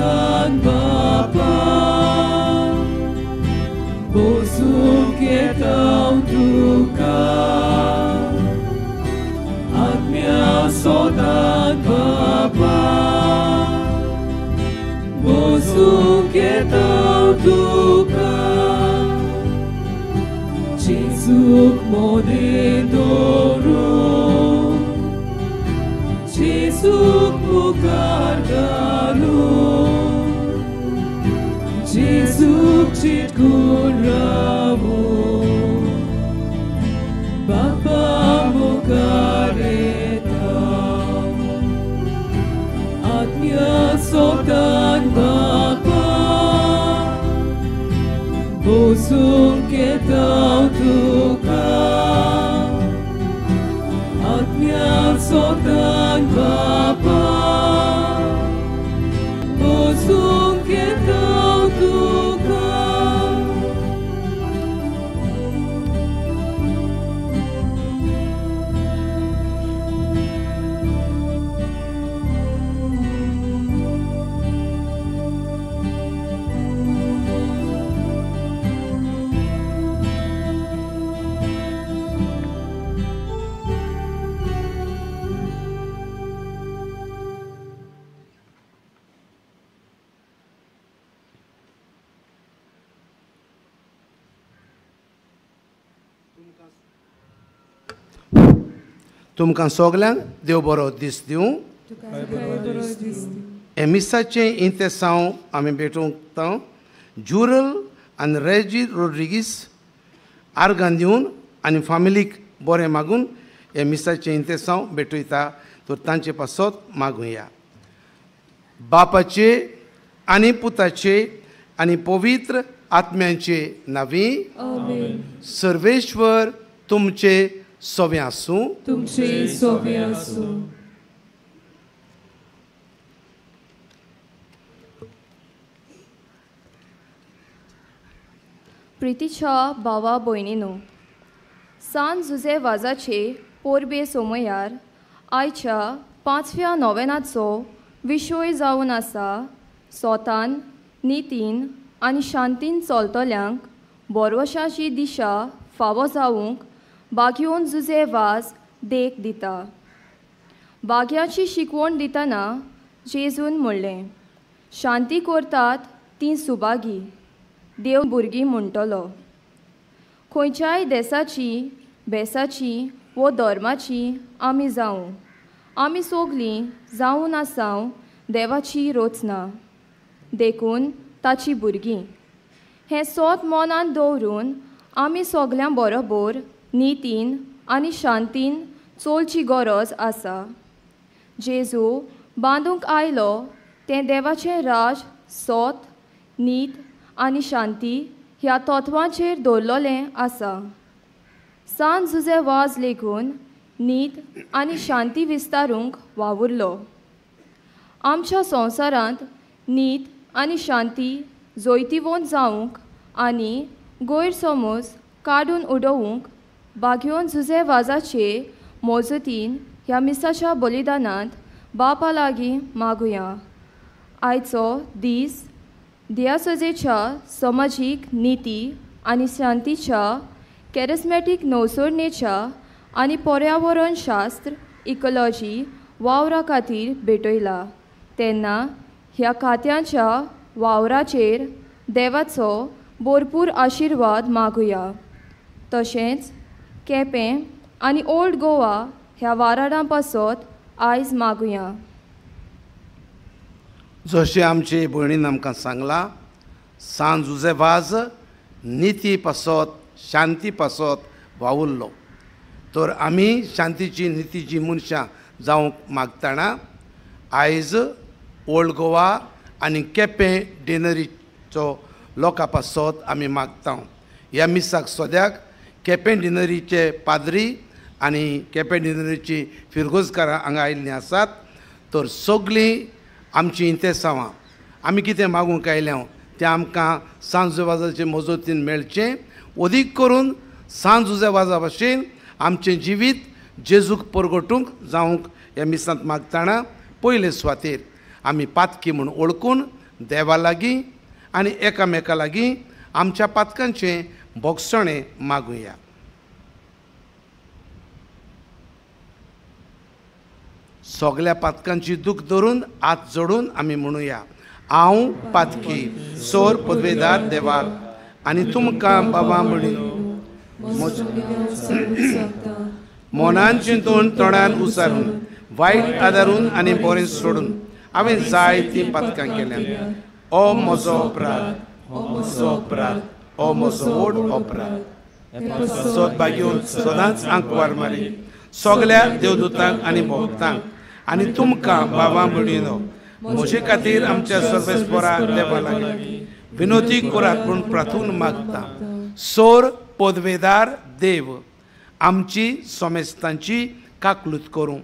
सोदान बापा बोसूंक येता तुका आत्म्या सोदान बापा बोसूंक येता तुका Jezus moden doro Jezus pucar galo Jezus chitkun ramo Bapa mukareta Atmya sodan Bapa Bosung ketau tuka Atmya sodan Bapa Bosung ketau tuka तुमकां सगल्यांक देव बरो दीस दिवं हे मिसाचे इंतेसांव आमी भेटूंक जुरल आनी रेजी रोड्रिगीस आर्गान दिवन आनी फामिलीक बरें मागून हे मिसाचे इंतेसांव भेटयता तर तांचे पासत मागुया बापाचे आनी पुताचे आनी पवित्र आत्म्याचे नांवी सर्वेश्वर तुमचे सोबे आसूं तुमचे सोबे आसूं प्रितीच्या भावा भयणीनो सान जुजे वाजाचे पोरबे सोमयार आयच्या 5व्या नोवेनाचो विशय जावन आसा सोतान नितीन आनी शांतीन चलतल्यांक बोरवशाची दिशा फावो जावंक बागयोन जुजे वाज देख दिता बाग्याची शिकवण दितना जेजून म्हणलें शांती करतात ती सुबागी देव भुरगीं म्हणटलो खंयच्याय देशाची बेसाची वो धर्माची आमी जावं आमी सोगलीं जावन आसाव देवाची रोचना देखून ताची भुरगीं हें सोत मनान दवरून आमी सगल्यां बरोबर नितीन आनी शांतीन चलची गरज आसा जेजू बांदूंक आयलो तें देवाचें राज सोत नीत आनी शांती ह्या तत्वांचेर दवरलेलें आसा सांज जुजे वाज लेखून नीत आनी शांती विस्तारूंक वावुरलो आमच्या संवसारांत नीत आनी शांती जोयतीवोन जावंक आनी गैरसमज काडून उडोवंक बागयोन जुजे वाजाचे मोजतीन ह्या मिसाच्या बलिदानांत बापा लागीं मागुया आयचो दीस दियासजेच्या समाजीक निती आनी शांतीच्या कॅरिस्मॅटीक नवसोडणेच्या आनी पर्यावरण शास्त्र इकॉलॉजी वावरा खातीर भेटयला तेन्ना ह्या खात्यांच्या वावराचेर देवाचो भरपूर आशिर्वाद मागुया तशेंच केपें आनी ओल्ड गोवा ह्या वाराडां पासत आयज मागुया जशें आमचे भयणीन आमकां सांगलां सांज जुजे वाज निती पासत शांती पासत वावुरलो तर आमी शांतीची नितीची मनशां जावंक मागतना आयज ओल्ड गोवा आनी केपें डिनरीचो लोकां पासत आमी मागता ह्या मिसाक सोद्याक केपें डिनरीचे पाद्री आनी केपें डिनरीची फिरगोजकारां हांगा आयिल्लीं आसात तर सगळीं आमची इंतेसांवां आमी कितें मागूंक आयल्या तें आमकां सांज वाजाचे मजतीन मेळचें अदीक करून सांज उजे वाजा भाशेन आमचें जिवीत जेजूक परगटूंक जावंक ह्या मिसांत मागतना पयले सुवातेर आमी पातकी म्हूण ओळखून देवा लागीं आनी एकामेका लागीं आमच्या पातकांचें भोगसणें मागुया. सगल्या पातकांची दूख धरून हात जोडून आमी म्हणुया, हांव पातकी सोर पदवेदार देवाक आनी तुमकां बाबा म्हणून मनान चिंतून तोंडान उसारून वायट आदारून आनी बरें सोडून हांवें जायतीं पातकां केल्यात. ओ म्हजो अपराध, ओ म्हजो अपराध, ओ म्हजो व्हड अपराध. सोदपाक येवन सदांच आंकवार मारी सगल्या देवदूतांक आनी भक्तांक आनी तुमकां बाबा म्हणिनो म्हजे खातीर आमच्या सर्वेस्परा देवा लागीं विनोदी करात म्हूण प्रार्थून मागता. सोर पदवेदार देव आमची सोमेस्तांची काकलूत करूं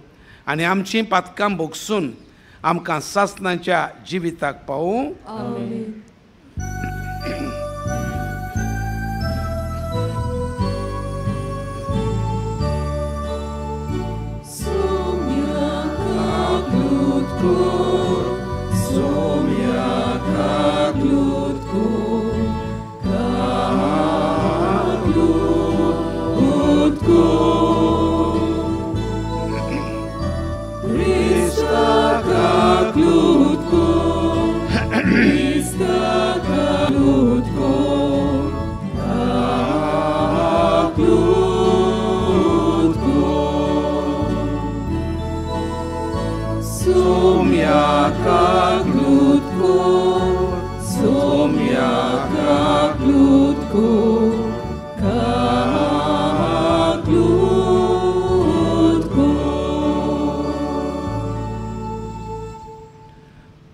आनी आमची पातकां भोगसून आमकां सासणाच्या जिविताक पावूं.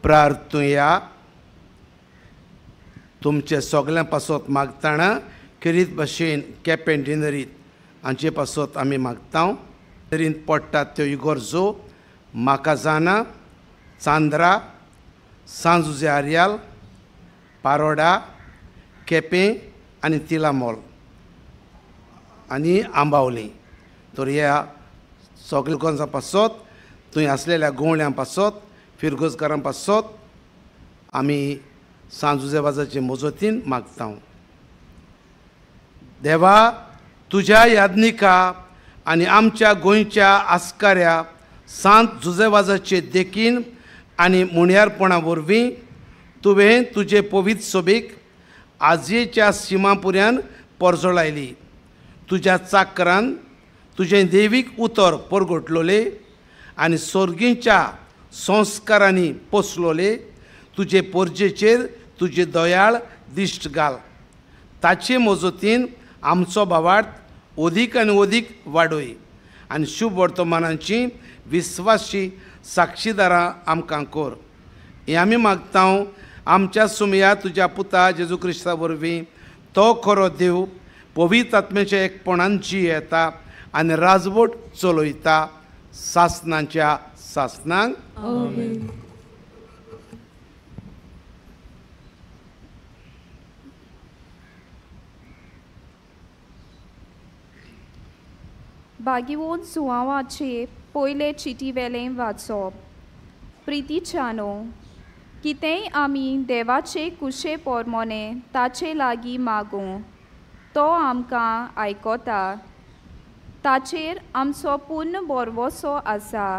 प्रार्थुया. तुमचे सगळ्यां पासत मागताना किरीत भाशेन केपें डिनरीत हांचे पासत आमी मागता. डिनरींत पडटात त्यो इगोर्जो म्हाका जाना, चांद्रा, सांज जुजे आर्याल, पारोडा, केपें आनी तिलामोल आनी आंबावली. तर ह्या सगळे लोकांच्या पासत थंय आसलेल्या गोवण्यां पासत फिरगोजकारां पासत आमी सांज जुजेवाजाचे मोजतीन मागता. देवा, तुज्या यादनिका आनी आमच्या गोंयच्या आस्काऱ्या सांत जुजेवाजाचे देखीन आनी मुण्यारपणा वरवीं तुवें तुजे पवित्र सोबेक आजयेच्या सिमापुऱ्यान परजोळायली. तुज्या चाकरान तुजें देवीक उतर परगोटलोले आनी सोर्गींच्या संस्कारांनी पोसलोले. तुजे पोरजेचेर तुजे दयाळ दिश्ट घाल. ताचे मोजतीन आमचो भावार्थ ओदीक आनी ओदीक वाडय आनी शुभ वर्तमानांची विस्वासी साक्षीदारां आमकां कर. हें आमी मागता आमच्या सुमया तुज्या पुता जेजू क्रिस्ता वरवीं. तो खरो देव पवित्र आत्म्याच्या एकपणान जी येता आनी राजवट चलयता सासणांच्या सासणांक. बागीवोन सुवांवाचे पयले चिटी वेलें वाचप. प्रितीच्यानो, कितेंय आमी देवाचे कुशे पोरमोने ताचे लागीं मागूं तो आमकां आयकोता. ताचेर आमचो पूर्ण बोरवोसो आसा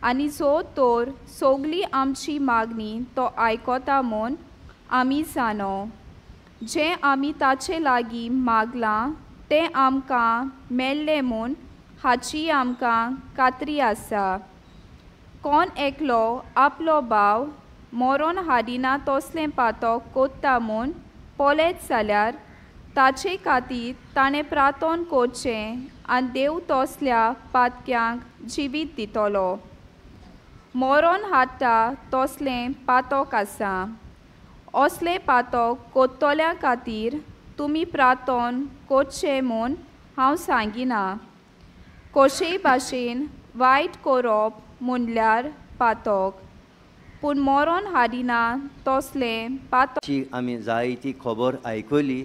आनी जो तोर सोगली आमची मागणी तो आयकोता म्हूण आमी जाणो. जें आमी ताचे लागीं मागलां तें आमकां मेळ्ळें म्हूण हाची आमकां खात्री आसा. कोण एकलो आपलो भाव मोरोन हाडिना तसलें पातक कोत्ता म्हूण पळयत जाल्यार ताचे खातीर ताणें प्रार्थना करचें आनी देव तसल्या पातक्यांक जिवीत दितलो. मोरोन हाडटा तसलें पातक आसा. असलें पातक कोत्तोल्या खातीर तुमी प्रार्थना करचें म्हूण हांव सांगिना. कशेय भाशेन वायट करप म्हणल्यार पातक, पूण मोरोन हाडिना तसलें पातक आमी जायती खबर आयकली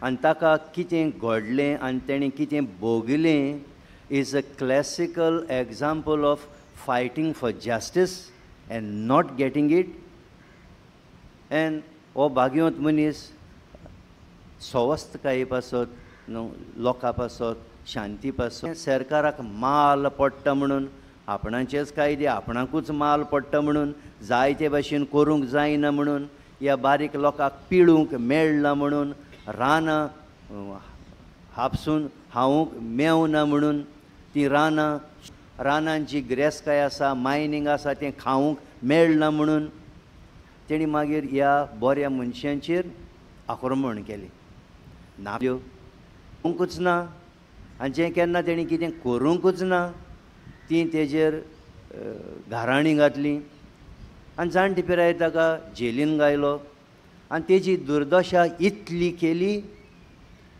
आनी ताका कितें घडलें आनी तेणें कितें भोगिल्लें is a classical example of fighting for justice and not getting it. एन हो भाग्यवंत मनीस स्वस्थकाये पासत न्हू लोकां पासत शांती पासत सरकाराक माल पडटा म्हणून आपणाचेच कायदे आपणाकूच माल पडटा म्हणून जाय ते भाशेन करूंक जायना म्हणून ह्या बारीक लोकांक पिळूंक मेळना म्हणून रानां हापसून हावूंक मेवना म्हणून ती रानांची गिरेस्तकाय आसा मायनींग आसा तें खावूंक मेळना म्हणून तेणी मागीर ह्या बऱ्या मनशांचेर आक्रमण केलें नाल्यो करूंकूच ना आनी जें केन्ना तेणी कितें करूंकूच ना ती तेजेर घाराणी घातली आनी जाणटे पिरायेर ताका जेलीन गायलो आनी तेजी दुर्दशा इतली केली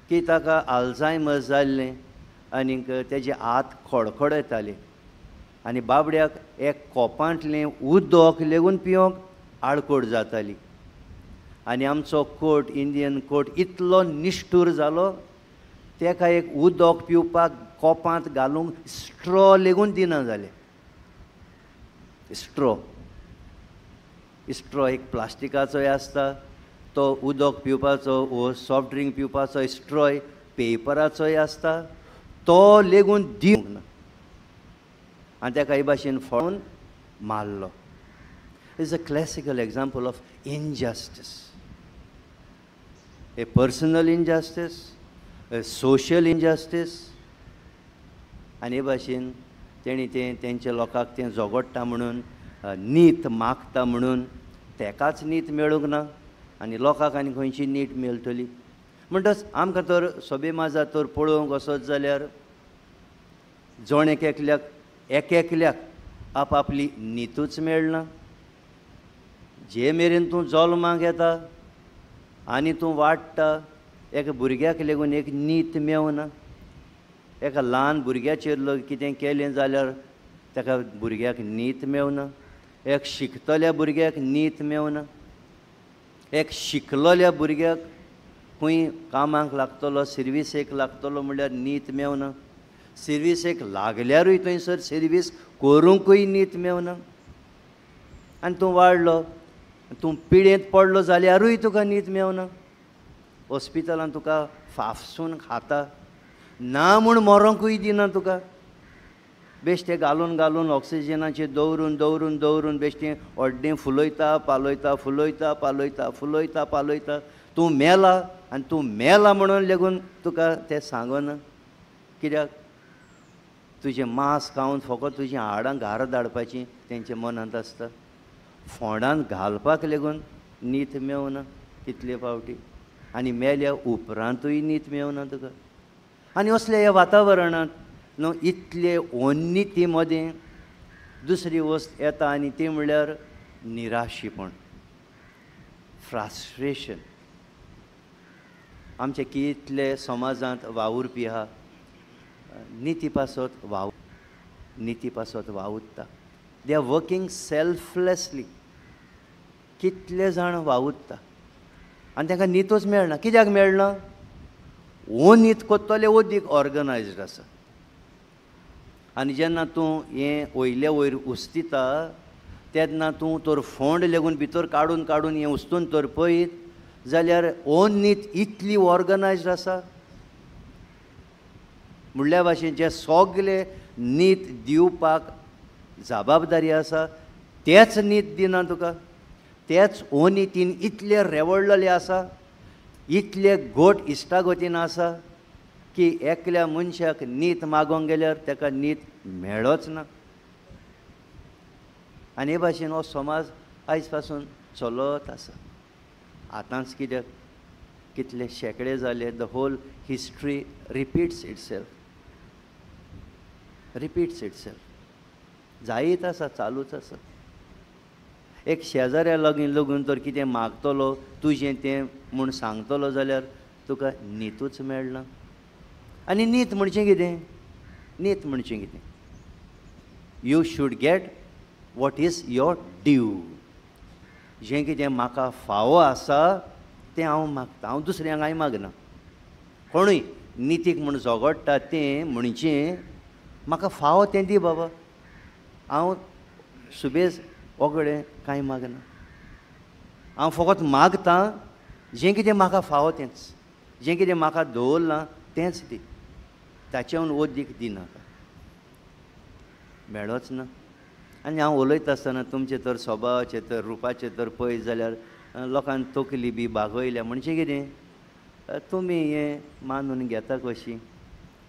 की ताका आल्झायमर्स जाल्लें आनीक तेजे हात खडखड येताले आनी बाबड्याक एक कोपांतलें उदक लेगून पिवंक आडकोड जाताली आनी आमचो कोर्ट इंडियन कोर्ट इतलो निश्ठूर जालो तेका एक उदक पिवपाक कोपांत घालूंक स्ट्रॉ लेगून दिना जालें स्ट्रॉ एक प्लास्टिकाचोय आसता तो उदक पिवपाचो वो सॉफ्ट ड्रिंक पिवपाचो स्ट्रॉय पेपराचोय आसता तो लेगून दिवंक ना आनी तेका हे भाशेन फोडून मारलो is a classical example of injustice A personal injustice A social injustice आनी हे भाशेन तेणी तें तेंच्या लोकांक तें झगडटा म्हणून नीत मागता म्हणून तेकाच नीत मेळूंक ना आनी लोकांक आनी खंयची नीट मेळटली म्हणटच आमकां तर सोबे माजा तर पळोवंक वचत जाल्यार जोण एकल्याक आपआपली नीतूच मेळना जे मेरेन तूं जल्माक येता आनी तूं वाडटा एका भुरग्याक लेगून एक नीत मेवना एका ल्हान भुरग्याचेर कितें केलें जाल्यार ताका भुरग्याक नीत मेवना एक शिकतल्या भुरग्याक नीत मेवना एक शिकलोल्या भुरग्याक खंय कामाक लागतलो सर्विसेक लागतलो म्हणल्यार नीत मेवना सर्विसेक लागल्यारूय थंयसर सर्वीस करूंकूय नीत मेवना आनी तूं वाडलो तूं पिडेंत पडलो जाल्यारूय तुका नीत मेवना हॉस्पिटलान तुका फाफसून खाता ना म्हूण मरोंकूय दिना तुका बेश्टें घालून घालून ऑक्सिजनाचेर दवरून दवरून दवरून बेश्टें ऑड्डें फुलयता पालयता फुलयता पालयता फुलयता पालयता तूं मेला आनी तूं मेला म्हणून लेगून तुका तें सांगना कित्याक तुजें मांस खावन फकत तुजीं हाडां घार धाडपाचीं तेंच्या मनांत आसता फोंडांत घालपाक लेगून नीत मेवना कितले फावटी आनी मेल्या उपरांतूय नीत मेवना तुका आनी असल्या ह्या वातावरणांत न्हू इतले ओन्निती मदें दुसरी वस्त येता आनी ती म्हणल्यार निराशीपण फ्रस्ट्रेशन आमचे कितले समाजांत वावुरपी आहा निती पासत वावुरता दे आर वर्किंग सेल्फलेसली कितले जाण वावुरता आनी तांकां नीतूच मेळना कित्याक मेळना हो नीत कोत्तले ओदीक ऑर्गनायज्ड आसा आनी जेन्ना तूं हें वयले वयर उस्तिता तेन्ना तूं तर फोंड लेगून भितर काडून काडून हें उस्तून तर पळयत जाल्यार हो नीत इतली ऑर्गनायज्ड आसा म्हणल्या भाशेन जे सगळे नीत दिवपाक जबाबदारी आसा तेच नीत दिना तुका तेच हो नितीन इतले रेवळ्ळले आसा इतले गोट इश्टागतीन आसा की एकल्या मनशाक नीत मागोंक गेल्यार ताका नीत मेळच ना आनी हे भाशेन हो समाज आयज पासून चलत आसा आतांच कित्याक कितले शेकडे जाले the whole history repeats itself जायत आसा चालूच आसा एक शेजाऱ्या लागून तर कितें मागतलो तुजें तें म्हूण सांगतलो जाल्यार तुका नीतूच मेळना आनी नीत म्हणचें कितें you should get what is your due जें कितें म्हाका फावो आसा तें हांव मागता हांव दुसऱ्यांक कांय मागना कोणूय नितीक म्हूण झगडटा तें म्हणचें म्हाका फावो तें दी बाबा हांव सुबेज वगडें कांय मागना हांव फकत मागतां जें कितें म्हाका फावो तेंच, जें कितें म्हाका दवरलां तेंच दी, ताच्याहून वोदीक दिनाका. मेळोच ना. आनी हांव उलयता आसतना तुमचे तर स्वभावाचे तर रुपाचे तर पळयत जाल्यार लोकांनी तकली बी बागयल्या. म्हणजे कितें तुमी हें मानून घेता कशी,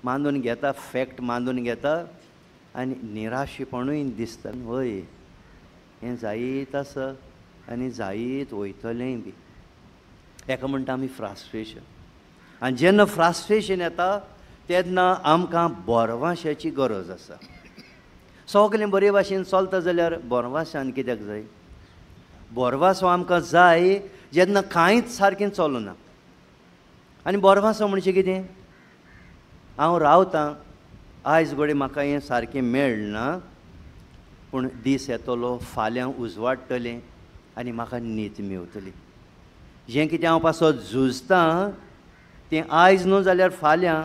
मानून घेता, फॅक्ट मानून घेता आनी निराशेपणूय दिसता. हय, हें जायत आसा आनी जायत वयतलेंय बी. हेका म्हणटा आमी फ्रास्ट्रेशन. आनी जेन्ना फ्रास्ट्रेशन येता तेन्ना आमकां बोरवाश्याची गरज आसा. सगलें बरे भाशेन चलता जाल्यार बोरवासान कित्याक जाय? बोरवासो आमकां जाय जेन्ना कांयच सारकें चलना. आनी बोरवासो म्हणजे कितें? हांव रावतां, आयज घडये म्हाका हें सारकें मेळना, पूण दीस येतलो, फाल्यां उजवाडटलें आनी म्हाका न्हीद मेवतली. जें कितें हांव पासत झुजतां तें आयज न्हू जाल्यार फाल्यां,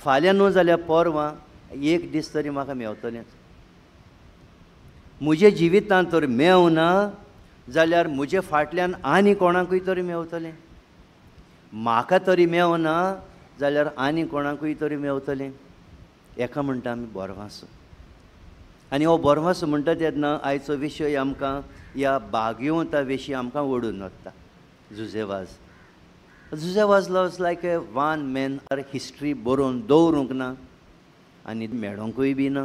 फाल्यां न्हू जाल्यार परवां, एक दीस तरी म्हाका मेवतलेंच. म्हज्या जिवितांत तर मेवना जाल्यार म्हजे फाटल्यान आनी कोणाकूय तरी मेवतलें. म्हाका तरी मेवना जाल्यार आनी कोणाकूय तरी मेवतलें. हेका म्हणटा आमी बोरवासो. आनी हो बोरवासो म्हणटा तेन्ना आयचो विशय आमकां ह्या बागयोता विशीं आमकां ओडून वता. जुजेवाज. जुजेवाज lodge like A one man our history बरोवन दवरूंक ना आनी मेळोंकूय बी ना.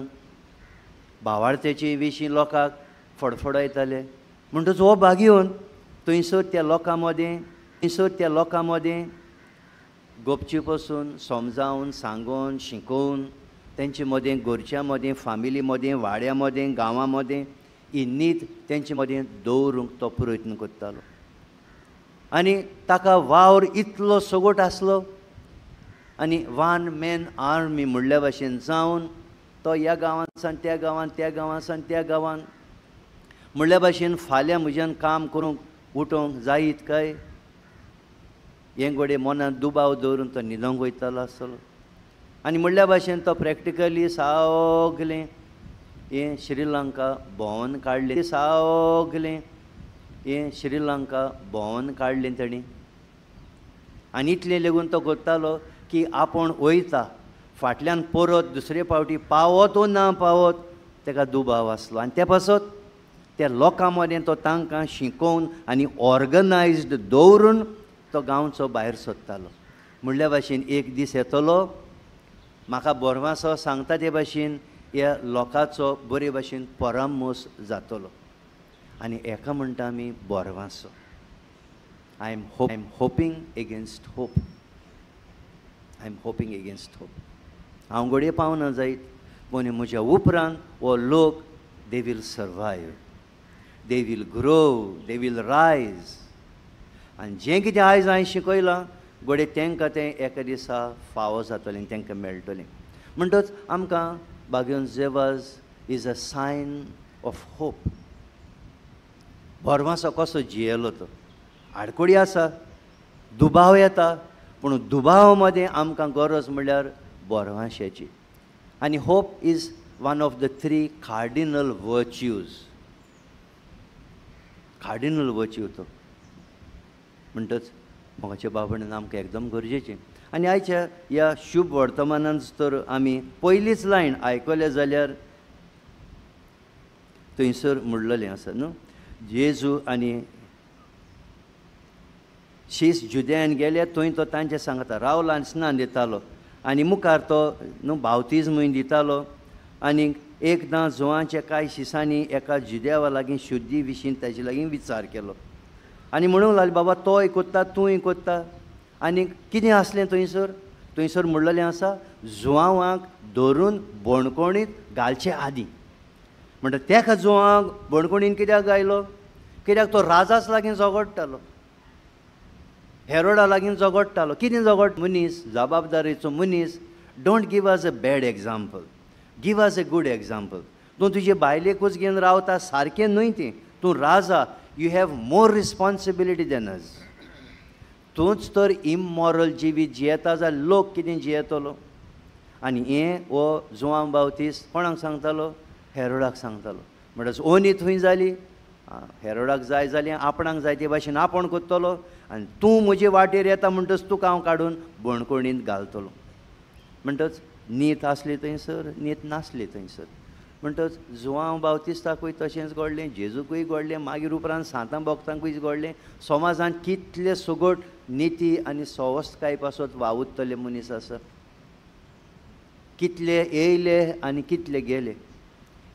भावार्थ्याचे विशीं लोकांक फडफडयताले. म्हणटच हो बागयोन थंयसर त्या लोकां मदें, थंयसर त्या लोकां मदें गोपची पसून समजावन सांगोवन शिकोवन तेंचे मदें, घरच्या मदें, फामिली मदें, वाड्या मदें, गांवां मदें ही न्हीद तेंचे मदें दवरूंक तो प्रयत्न करतालो. आनी ताका वावर इतलो सगोट आसलो आनी वन मॅन आर्मी म्हणल्या भाशेन जावन तो ह्या गांवांत सावन त्या गांवांत, त्या गांवांत सावन त्या गांवांत म्हणल्या भाशेन फाल्यां म्हज्यान काम करूंक उठोवंक जायत काय हें घडये मनांत दुबाव दवरून तो न्हिदोंक वयतालो आसतलो. आनी म्हणल्या भाशेन तो प्रॅक्टिकली सगलें हें श्रीलंका भोंवन काडलें. सगलें हें श्रीलंका भोंवन काडलें ताणें. आनी इतलें लेगून तो करतालो की आपूण वयता फाटल्यान परत दुसरे फावटी पावत वो ना पावत ताका दुबाव आसलो. आनी ते पासत त्या लोकां मदें तो तांकां शिकोवन आनी ऑर्गनायज्ड दवरून तो गांवचो भायर सरतालो. म्हणल्या भाशेन एक दीस येतलो, म्हाका बोरवासो सांगता ते भाशेन ह्या लोकांचो बरे भाशेन परामोस जातलो. आनी हेका म्हणटा आमी बोरवासो. I am hoping against hope. I am hoping against hope. हांव घडये पावना जायत, पूण म्हज्या उपरांत हो लोक they will survive, they will grow, they will rise. आनी जें कितें आयज हांवें शिकयलां घडये तांकां तें एका दिसा फावो जातलें, तांकां मेळटलें. म्हणटच आमकां बागयोन जुजेवाज is a Sion of hope. बोरवासो कसो जियेलो तो. आडकोडी आसा, दुबाव येता, पूण दुबाव मदें आमकां गरज म्हणल्यार बोरवाश्याची. आनी hope is one of the 3 cardinal virtues. Cardinal virtue तो म्हणटच मोगाच्या बाबतींत आमकां एकदम गरजेचें. आनी आयच्या ह्या शुभ वर्तमानांत तर आमी पयलीच लायन आयकले जाल्यार थंयसर म्हणलेलें आसा न्हू, जेजू आनी शीस जुदेयान गेले, थंय तो तांचे सांगता रावलो आनी स्नान दितालो. आनी मुखार तो न्हू बावतिजमूय दितालो. आनी एकदां जुवांच्या कांय शिसांनी एका जुदेवा लागीं शुद्धी विशीं ताजे लागीं विचार केलो. आनी म्हणूंक लागले बाबा तोय कोत्ता तूंय कोत्ता. आनी कितें आसलें थंयसर? थंयसर म्हणलेलें आसा जुवांवाक धरून बोणकोणींत घालचे आदीं. म्हणटा तेका जुवांक बोणकोणीन कित्याक गायलो? कित्याक तो राजाच लागीं झगडटालो, हेरोडा लागीं झगडटालो. कितें झगड? मनीस, जबाबदारेचो मनीस. Don't give us a bad example, give us a good example. तूं तुजे बायलेकूच घेवन रावता सारकें न्हय तें. तूं राजा, you have more responsibility than us. तूंच तर इममॉरल जिवीत जियेता जाल्यार लोक कितें जियेतलो? आनी हें हो जुवां बावतीस कोणाक सांगतालो? हेरोडाक सांगतालो. म्हणटच ओनी थंय जाली हेरोडाक जाय जाल्यार आपणाक जाय ते भाशेन आपण कोत्तलो आनी तूं म्हजे वाटेर येता म्हणटच तुका हांव काडून बणकोणींत घालतलो. म्हणटच नीत आसली थंयसर, नीत नासली थंयसर. म्हणटच जुवांव बावतिस्ताकूय तशेंच घडलें, जेजूकूय घडलें, मागीर उपरांत सांतां भक्तांकूय घडलें. समाजांत कितले सुगोट निती आनी सवस्थकाय पासत वावुरतले मनीस आसा. कितले येयले आनी कितले गेले.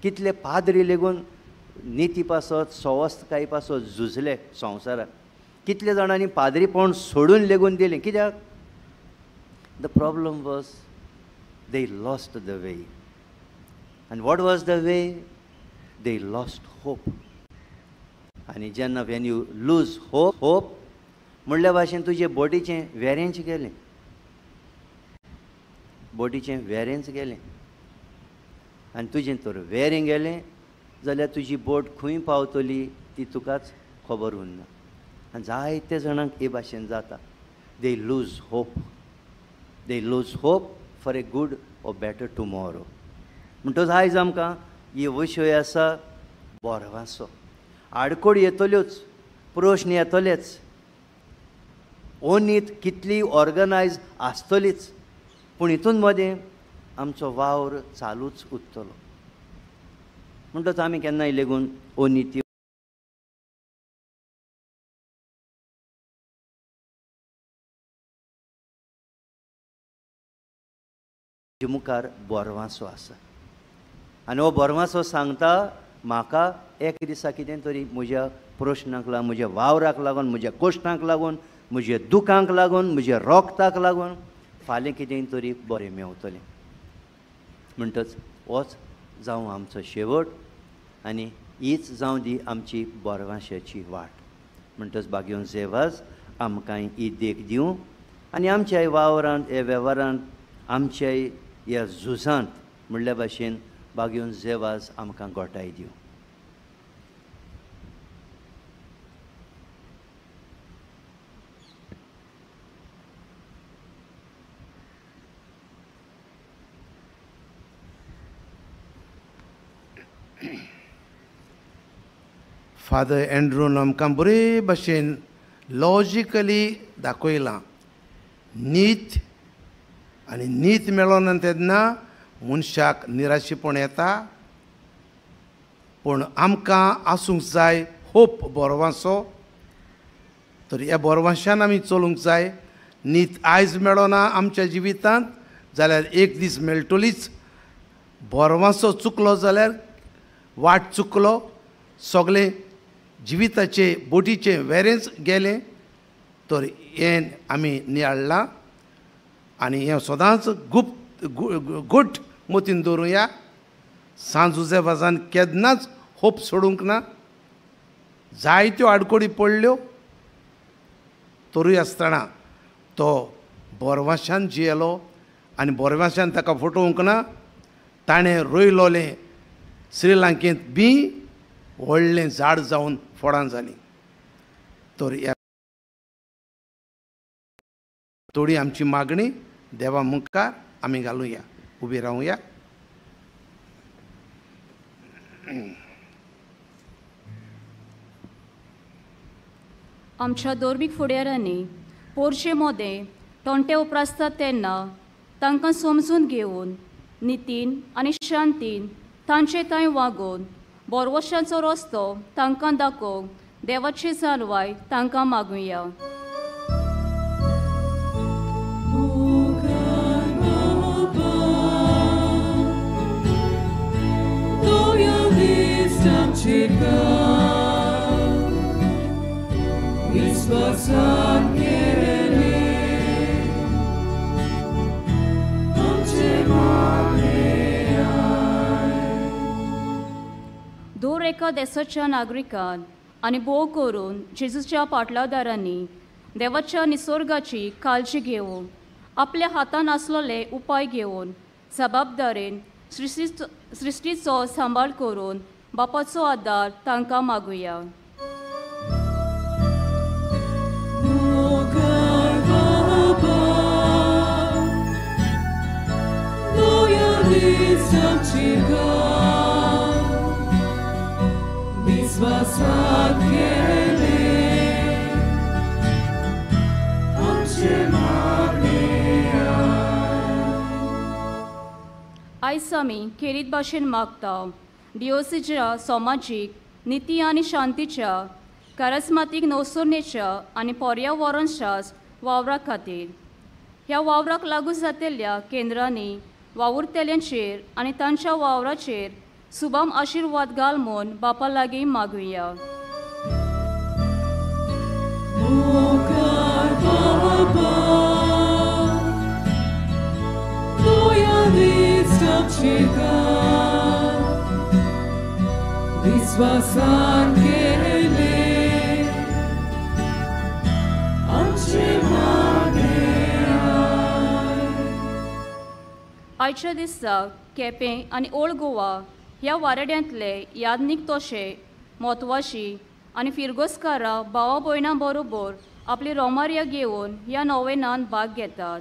कितले पाद्री लेगून निती पासत सवस्थकाय पासत झुजले संवसाराक. कितले जाणांनी पाद्रीपण सोडून लेगून दिलें. कित्याक? The problem was they lost the way. And what was the way? They lost hope. आणि जेन्ना when you lose hope म्हणल्या भाशेन तुजे बॉडीचें वेरेंच गेलें. बॉडीचें वेरेंच गेलें आनी तुजें तर वेरें गेलें जाल्यार तुजी बोट खंय पावतली ती तुकाच खबर उरना. आनी जायते जाणांक हे भाशेन जाता. They lose hope. They lose hope for a good or better tomorrow. म्हणटच आयज आमकां ही विशय आसा बोरवांचो. आडकोडी येतल्योच, प्रश्न येतलेच, ओनीत कितली ऑर्गनायज आसतलीच, पूण हितून मदें आमचो वावर चालूच उरतलो. म्हणटच आमी केन्नाय लेगून ओनीती मुखार बोरवांचो आसा. आनी हो बोरवांचो सांगता म्हाका एक दिसा कितें तरी म्हज्या प्रश्नाक लागून, म्हज्या वावराक लागून, म्हज्या कश्टांक लागून, म्हज्या दुखांक लागून, म्हज्या रोगताक लागून फाल्यां कितें तरी बरें मेवतलें. म्हणटच होच जावं आमचो शेवट आनी हीच जावं दी आमची बोरवांशाची वाट. म्हणटच भाग्योन जेवाज आमकां ही देख दिवं आनी आमच्याय वावरांत, हे वेव्हारांत, आमच्याय ह्या झुजांत म्हणल्या भाशेन भाग्योन जेवाज आमकां गोठाय दिवं. फादर एंड्रून आमकां बरे भाशेन लॉजिकली दाखयलां. नीत आनी नीत मेळोना तेन्ना मनशाक निराशेपण येता. पूण आमकां आसूंक जाय होप बोरवांचो. तर ह्या बोरवांशान आमी चलूंक जाय. नीत आयज मेळोना आमच्या जिवितांत जाल्यार एक दीस मेळटलीच. बोरवांचो चुकलो जाल्यार वाट चुकलो, सगळें जिविताचे बोटीचें वेरेंच गेलें. तर हें आमी नियाळ्ळां आनी हें सदांच घुट मोतीन दवरुया. सांजुजे वाजान केन्नाच होप सोडूंक ना. जायत्यो आडकोडी पडल्यो तरूय आसतना तो बोरवांशान जियेलो आनी बोरवांशान ताका फटोवंक ना. ताणें रोयलोलें श्रीलंकेंत बी व्हडलें झाड जावन फळां जालीं. तर ह्या थोडी आमची मागणी देवा मुखार आमी घालुया, उबी रावुया. आमच्या धर्मीक फुडाऱ्यांनी पोरशे मोदें टोंटे उपरासतात तेन्ना तांकां समजून घेवन नितीन आनी शांतीन तांचे थंय वागोवन बोरवशांचो रस्तो तांकां दाखोवंक देवाची जाणवाय तांकां मागुया. विश्वासान केले आमचे मागणे दर एका देशाच्या नागरिकान आनी भोव करून जेजूच्या पाटलादारांनी देवाच्या निसर्गाची काळजी घेवन आपल्या हातान आसलोले उपाय घेवन जबाबदारेन सृश्टीचो सांबाळ करून बापाचो आदार तांकां मागुया. विश्वास आयज आमी खेरीत भाशेन मागता डिओसीच्या सामाजीक निती आनी शांतीच्या कारिस्मातीक नवसोरणेच्या आनी पर्यावरणशास्त्र वावरा खातीर ह्या वावराक लागू जातल्या केंद्रांनी वावुरतेल्यांचेर आनी तांच्या वावराचेर सुबाम आशिर्वाद घाल म्हूण बापा लागीं मागुया. विश्वासान केले आमचे मागणे आयच्या दिसा केपें आनी ओल्ड गोवा ह्या वारेड्यांतले यादनीक तोशे म्हत्वाची आनी फिरगोसकारां भावा भयणां बरोबर आपली रोमारिया घेवन ह्या नोवेनांत भाग घेतात.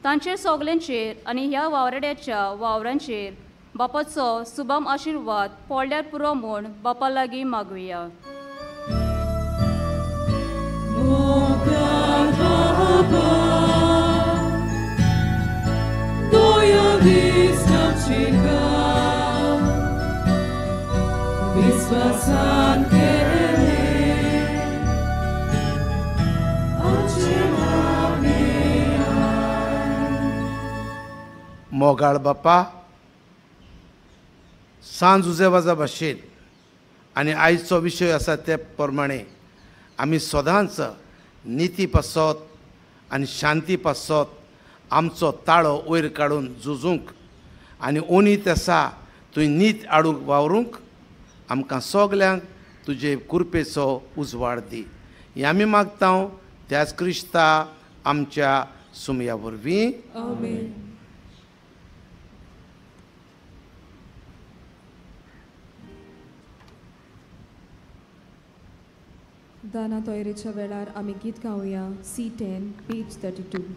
तांचेर सगल्यांचेर आनी ह्या वावरड्याच्या वावरांचेर बापाचो सुबाम आशिर्वाद पडल्यार पुरो म्हूण बापा लागीं मागुया. विश्वासान केले आमचे मागणे मोगाळ बापा सांज उजेवाजा भाशेन आनी आयचो विशय आसा ते प्रमाणे आमी सदांच निती पासत आनी शांती पासत आमचो ताळो वयर काडून झुजूंक आनी ओनीत आसा तुवें नीत हाडूंक वावरूंक आमकां सगल्यांक तुजे कृपेचो उजवाड दी. हें आमी मागता त्याच क्रिस्ता आमच्या सुमया वरवीं. आमेन. दाना तोयरेच्या वेळार आमी गीत गावया C10 पेज 32.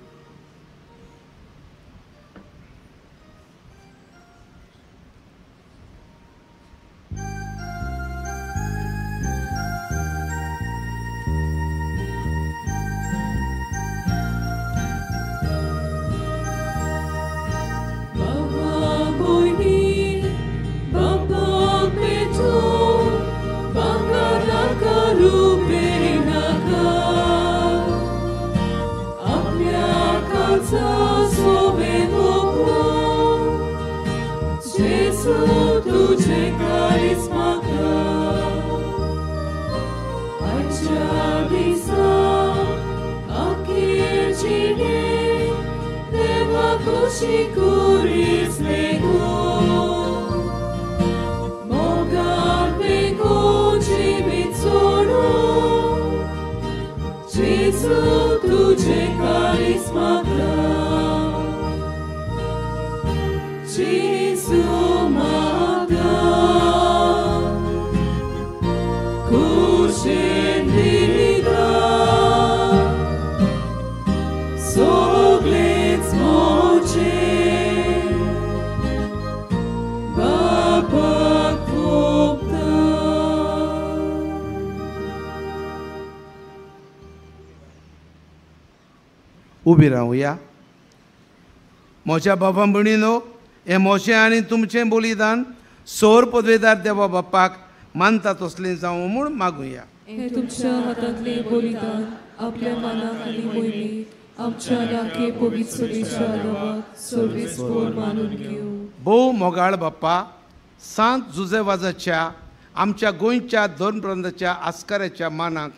उबी रावया. म्हज्या बाबा भयणीनो, हें मोशें आनी तुमचें बलिदान सौर पदवेदार देवा बापाक मानता तसलें जावं म्हूण मागुया. हे तुमच्या हातांतले बलिदान आपल्या मनाक आनी मोहिमेक आमच्या लाखे पवित्रतेच्या आदाराक सर्वेस्पर मानून घेवं. भोव मोगाळ बाप्पा, सांत जुजेवाजाच्या आमच्या गोंयच्या धर्मप्रंथाच्या आस्काऱ्याच्या मानाक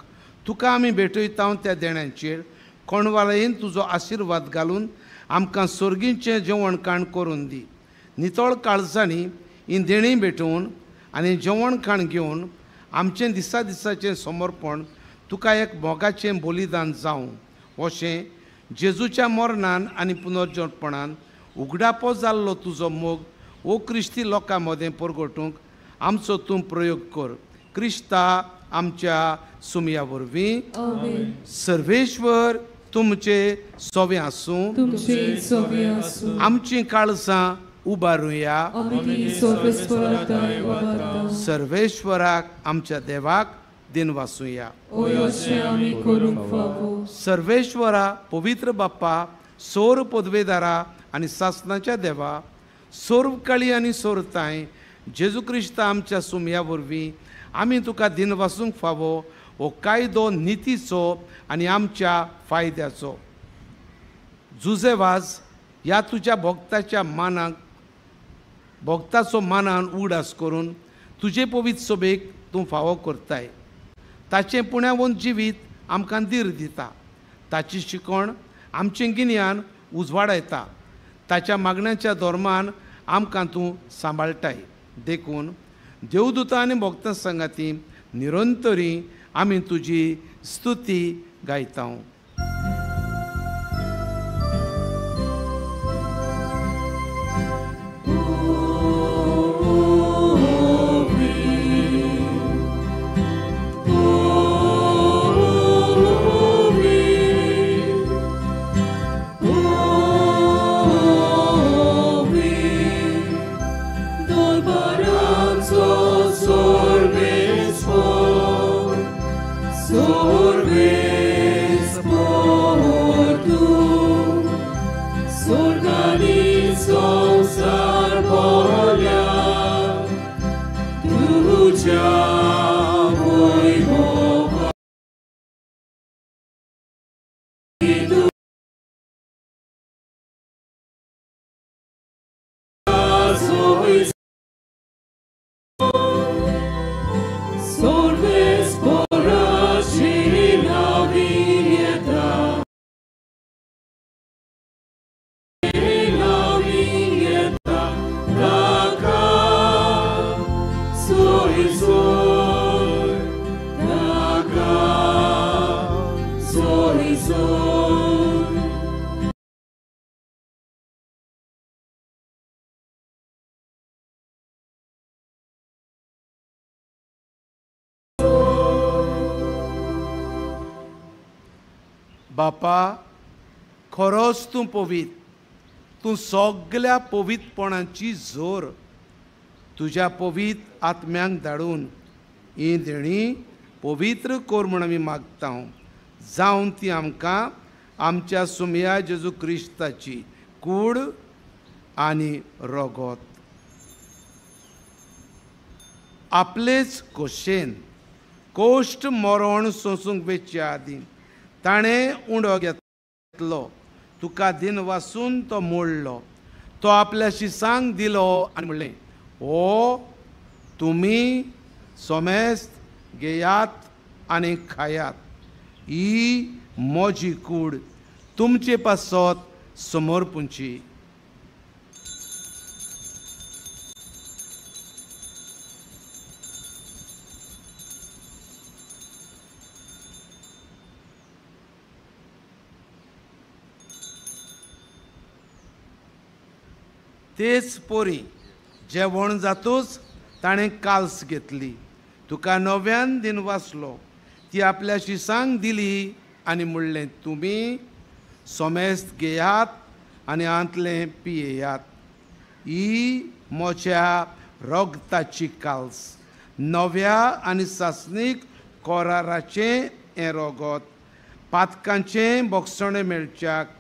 तुका आमी भेटयता त्या देण्यांचेर कोणवाळेन तुजो आशिर्वाद घालून आमकां सर्गीचें जेवण खाण करून दी. नितळ काळजांनी ही देणी भेटोवन आनी जेवण खाण घेवन आमचें दिसा दिसाचें समर्पण तुका एक मोगाचें बलिदान जावं अशें जेजूच्या मरणान आनी पुनर्जन्मपणान उगडापो जाल्लो तुजो मोग ओ क्रिस्ती लोकां मदें परगटूंक आमचो तूं प्रयोग कर. क्रिस्ता आमच्या सुमया वरवीं. सर्वेश्वर तुमचे सोवे आसूं. तुमचे सोवे आसूं. आमची काळजां उबारुया. सर्वेश्वराक आमच्या देवाक दिन वासुया. सर्वेश्वरा पवित्र बाप्पा, सौर पदवेदारा आनी सासणाच्या देवा, सोर्वकाळी आनी सोरताय जेजू क्रिस्त आमच्या सुमया वरवीं आमी तुका दिनवासूंक फावो हो कायदो नितीचो आनी आमच्या फायद्याचो. जुजेवाज ह्या तुज्या भोगताचो मानान उगडास करून तुजे पवित्र सोबेक तूं फावो करताय. ताचें पुण्यावंत जिवीत आमकां धीर दिता. ताची शिकवण आमचें गिन्यान उजवाडायता. ताच्या मागण्यांच्या धोरमान आमकां तूं सांबाळटाय. देखून देवदूतां आनी भोगतां संगाती निरंतरी आमी तुजी स्तुती गायता. बापा, खरोच तूं पवित्र. तूं सगळ्या पवित्रपणाची जोर तुज्या पवित्र आत्म्यांक धाडून ही देणी पवित्र कोर म्हूण आमी मागता. जावन ती आमकां आमच्या सुमया जेजू क्रिस्ताची कूड आनी रगत आपलेच खोशेन कोश्ट मरण सोंसूंक वेचच्या आदीं ताणें उंडो घेतलो. तुका दिन वासून तो मोडलो. तो आपल्या शिसांक दिलो आनी म्हणलें, हो तुमी सोमेस्त घेयात आनी खायात. ही म्हजी कूड तुमचे पासत समर्पूंची. तेच पोरी जेवण जातूच ताणें काल्स घेतली. तुका नव्यान दिन वाचलो. ती आपल्या शिसांक दिली आनी म्हणलें, तुमी सोमेस्त घेयात आनी आंतलें पियेयात. ही म्हज्या रगताची काल्स, नव्या आनी सासणीक कोराराचें हें रगत, पातकांचें बोगसणें मेळच्याक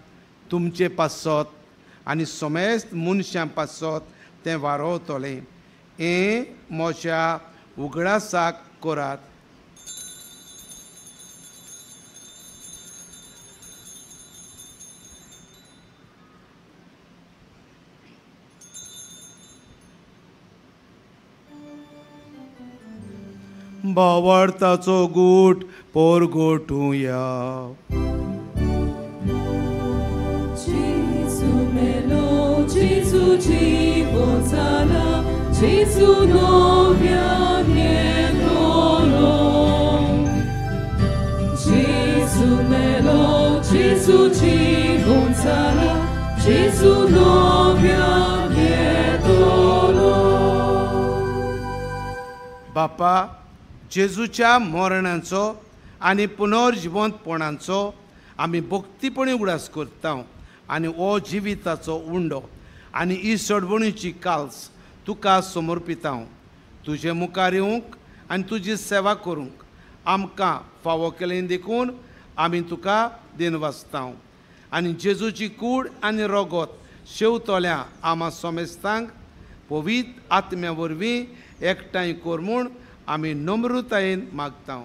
तुमचे पासत आनी सोमेस्त मनशां पासत तें वारोवतलें. हें म्हज्या उगडासाक करात. भावार्थाचो गूट पोरगोटूया. Gesù ci pozzala, Gesù novia niedolo. Gesù melo, Gesù ci pozzala, Gesù novia niedolo. बापा, जेजूच्या मरणाचो आनी पुनर्जिवंतपणाचो आमी भक्तीपणी उगडास करता आनी हो जिविताचो उंडो आनी ही सडवणीची काल्स तुका समर्पिता. तुजे मुखार येवंक आनी तुजी सेवा करूंक आमकां फावो केलें देखून आमी तुका दिन वाचता. आनी जेजूची कूड आनी रगत शेवतोल्या आमा सोमेस्तांक पवित्र आत्म्या वरवीं एकठांय कर म्हूण आमी नम्रतायेन मागता.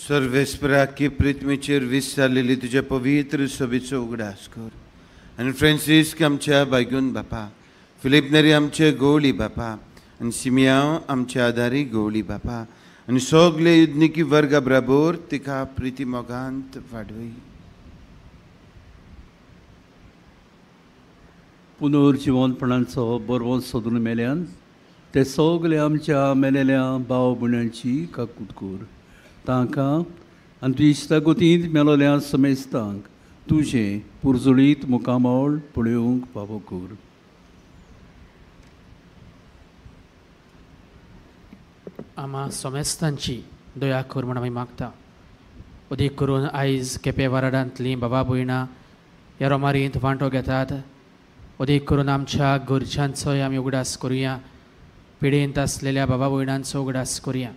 सर्वेस्परा की पृथ्वीचेर विस्तारलेली तुझ्या पवित्र सभेचो उगडास कर. आनी फ्रांसिस्क आमच्या बायगून बापा, फिलिप नेरी आमचे गवळी बापा, आनी सिमियांव आमचे आदारी गवळी बापा, आनी सगळे युद्धनिकी वर्गा बराबर तिका प्रिती मोगांत वाडय. पुनर्जिवनपणांचो बरो सोदून मेल्यान ते सगळे आमच्या मेलेल्या भाव भयणांची काकूट कर. तांकां आनी तुजी इश्टागतींत मेलोल्या समेस्तांक तुजें पुरजुळीत मुखामळ पळोवंक फावो कर. आमा सोमेस्तांची दया कर म्हण आमी मागता. अदीक करून आयज केपें वाराडांतलीं बाबा भयणां ह्या रोमारींत वांटो घेतात. अदीक करून आमच्या घरच्यांचोय आमी उगडास करुया. पिडेंत आसलेल्या बाबा भयणांचो उगडास करुया.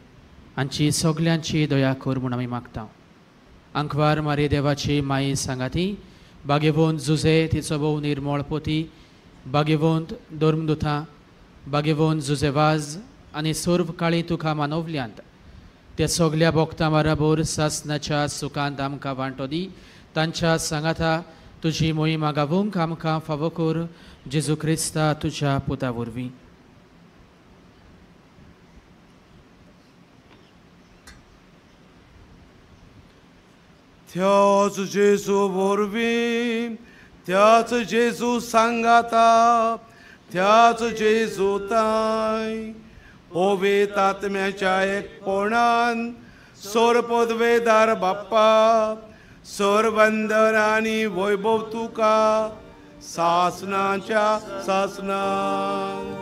आमची सगल्यांची दया कर म्हूण आमी मागता. अंकवार मारी देवाची माई सांगाती, भाग्यवंत जुजे तिचो भोव निर्मळ पोती, भाग्यवंत धर्मदुतां, भाग्यवंत जुजेवाज आनी सर्व काळी तुका मानवल्यांत त्या सगल्या भोगतां बराबर सासनाच्या सुखांत आमकां वांटो दी. तांच्या सांगाता तुजी मोहीम गावूंक आमकां फावो कर. जेजू क्रिस्ता तुज्या पुता वरवीं. त्याच जेजू वरवीं, त्याच जेजू सांगाता, त्याच जेजू ताय पवित्र आत्म्याच्या एकपणान सोर पदवेदार बाप्पा, सोर वंदन आनी वैभव तुका सासनाच्या सासनान.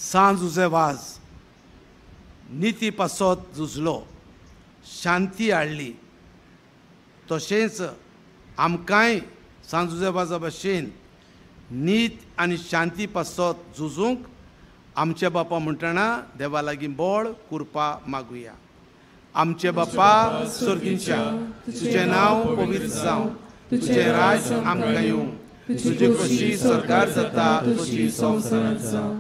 सांज उजेवाज निती पासत झुजलो, शांती हाडली. तशेंच आमकांय सांज उजेवाजा भाशेन नीत आनी शांती पासत झुजूंक आमचे बापा म्हणटना देवा लागीं बळ कृपा मागुया. आमचे बापा सर्गीच्या, तुजें नांव पवित्र जावं, तुजें राज आमकां येवं, तुजी कशी सरकार जाता तशी संवसारांत जावं.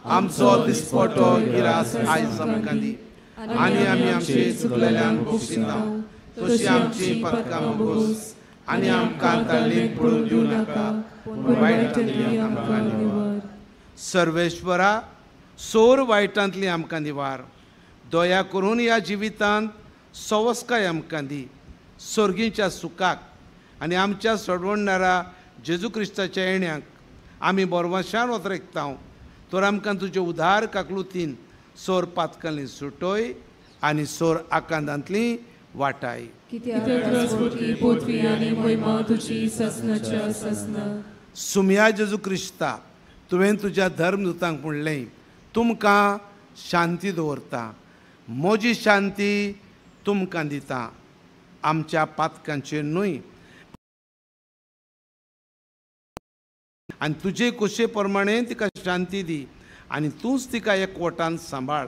आमचो दिसपटो गिरास आयज आमकां दी, आनी आमी आमचे चुकलेल्यांक बक्षिता तशी आमची पथकां मागोस, आनी आमकां ताळणेक पडून दिवं नाका, पूण वायटांतली आमकां निवार. सर्वेश्वरा, सोर वायटांतली आमकां निवार. दया करून ह्या जिवितांत सवस्काय आमकां दी. सर्गीच्या सुखाक आनी आमच्या सोडवणारा जेजू क्रिस्ताच्या येण्याक आमी बोरवशान वतरेकता. तर आमकां तुजे उदार काकलुतीन सोर पातकांतली सुटोय आनी सोर आकांतांतली वाटाय. सुमया जेजू क्रिस्ता, तुवें तुज्या धर्मदुतांक म्हणलें, तुमकां शांती दवरता, म्हजी शांती तुमकां दिता. आमच्या पातकांचेर न्हय आनी तुजे कुशे प्रमाणे तिका शांती दी, आनी तूंच तिका एकवटान सांबाळ,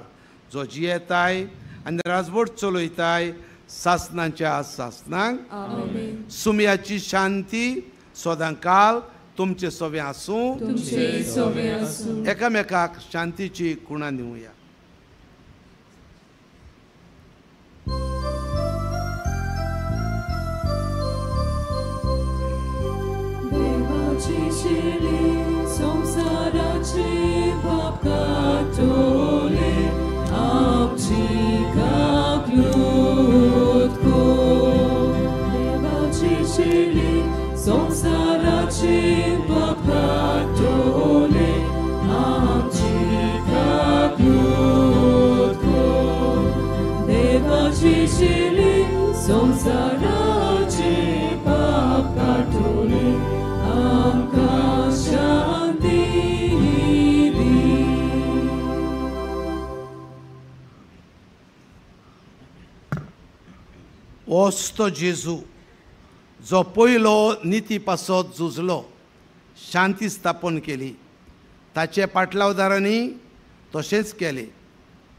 जो जियेताय आनी राजवट चलयताय सासनाच्या सासनांक. सुमयाची शांती सदांकाल तुमचे सोबे आसूं. एकामेकाक शांतीची कुणां दिवया. संसाराचे बाप कातोले आमची काकलूत कर. देवाची शेली संसाराचे बाप कातोले आमची काकलूत कर. देवाची शेली संसाराचे बाप कातोले आमकां शांती दी. वस्तो जेजू जो पयलो निती पासत झुजलो, शांती स्थापन केली, ताचे पाटलावदारांनी तशेंच केलें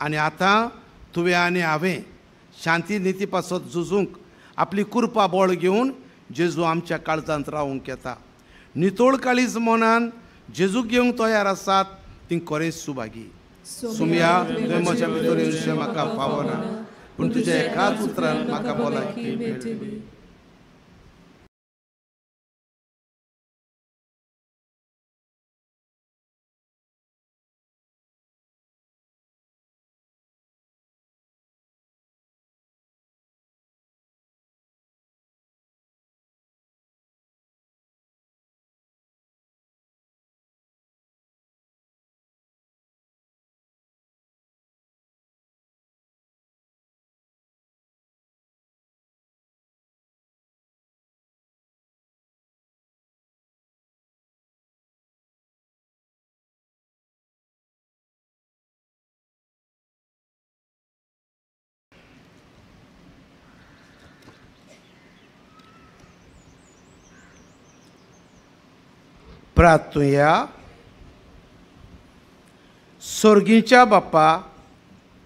आनी आतां तुवें आनी हांवें शांती निती पासत झुजूंक आपली कुरपा बोळ घेवन जेजू आमच्या काळजांत रावूंक येता. नितोळ काळीज मनान जेजूक घेवंक तयार आसात ती खरेंच सुभागी. सुमया तुवें म्हज्या भितर येवचें म्हाका फावना, पूण तुज्या एकाच उतरान म्हाका भलायकी मेळटली. प्रार्थुया. सर्गीच्या बाप्पा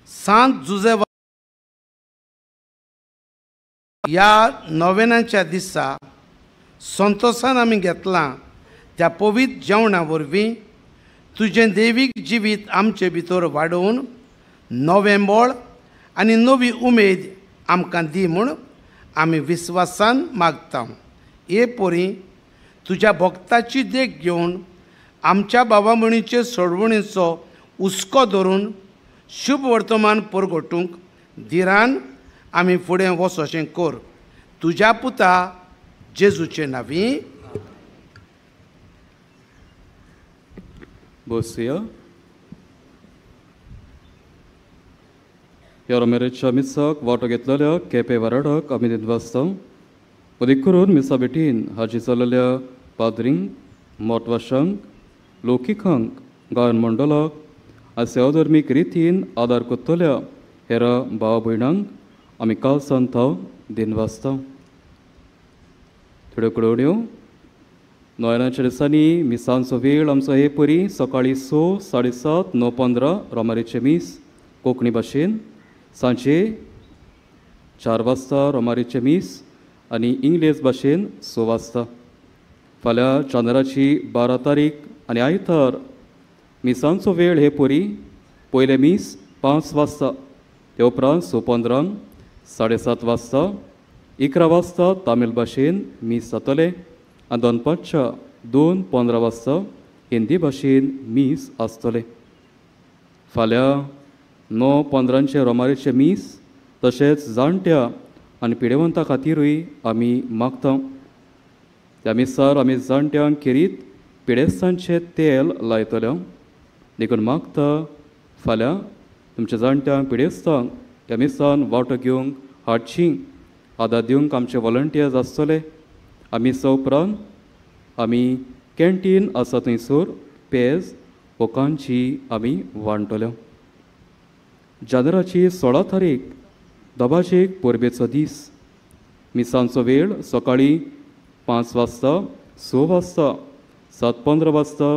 सांत जुजे ह्या नोवेनाच्या दिसा संतोशान आमी घेतलां त्या पवित्र जेवणा वरवीं तुजें देवीक जिवीत आमचे भितर वाडोवन नवें बळ आनी नवी उमेद आमकां दी म्हूण आमी विस्वासान मागता. हे पोरी तुज्या भक्ताची देख घेवन आमच्या बाबा भयणीचे सोडवणीचो हुस्को धरून शुभ वर्तमान परगटूंक धिरान आमी फुडें वचोशें कर. तुज्या पुता जेजूचे नांवी. Bossia. ह्या मेरेच्या मिसाक वांटो घेतलेल्या केपें वाराडाक आमी दिनवासता उदीक करून मिसा बेटीन हाची चललेल्या पाद्रींक, मोटवाशांक, लोकिकांक, गायन मंडळाक आनी सेवाधर्मीक रितीन आदार कोत्तल्या हेर भाव भयणांक आमी काल सांता दिनवासता. थोड्यो कळवण्यो. नोयनाच्या दिसांनी मिसांचो वेळ आमचो हे परी सकाळी 6, 7:30, 9:15 रोमारीचे मीस कोंकणी भाशेन, सांजे 4 वाजता रोमारीचे मीस आनी इंग्लीश भाशेन 6 वाजता. फाल्यां चांद्राची 12 तारीख आनी आयतार मिसांचो वेळ हे परी पयले मीस 5 वाजता, ते उपरांत 6:15, 7:30 वाजता, 11 वाजता तामील भाशेन मीस जातले आनी दनपारच्या 2:15 वाजता हिंदी भाशेन मीस आसतले. फाल्यां 9:15 रोमारीचे मीस तशेंच जाणट्या आनी पिडेवंतां खातीरूय आमी मागता. त्या मिसार आमी जाणट्यांक खेरीत पिडेस्तांचें तेल लायतले. देखून मागता फाल्यां तुमच्या जाणट्यांक पिडेस्तांक ह्या मिसान वांटो घेवंक हाडचीं. आदार दिवंक आमचे वॉलंटियर्स आसतले. आमी स उपरांत आमी कॅन्टीन आसा थंयसर पेज ओकांची आमी वांटल्यो. जानेराची 16 तारीख दोबाजेक परबेचो दीस. मिसांचो वेळ सकाळी 5 वाजता, 6 वाजता, 7:15 वाजता,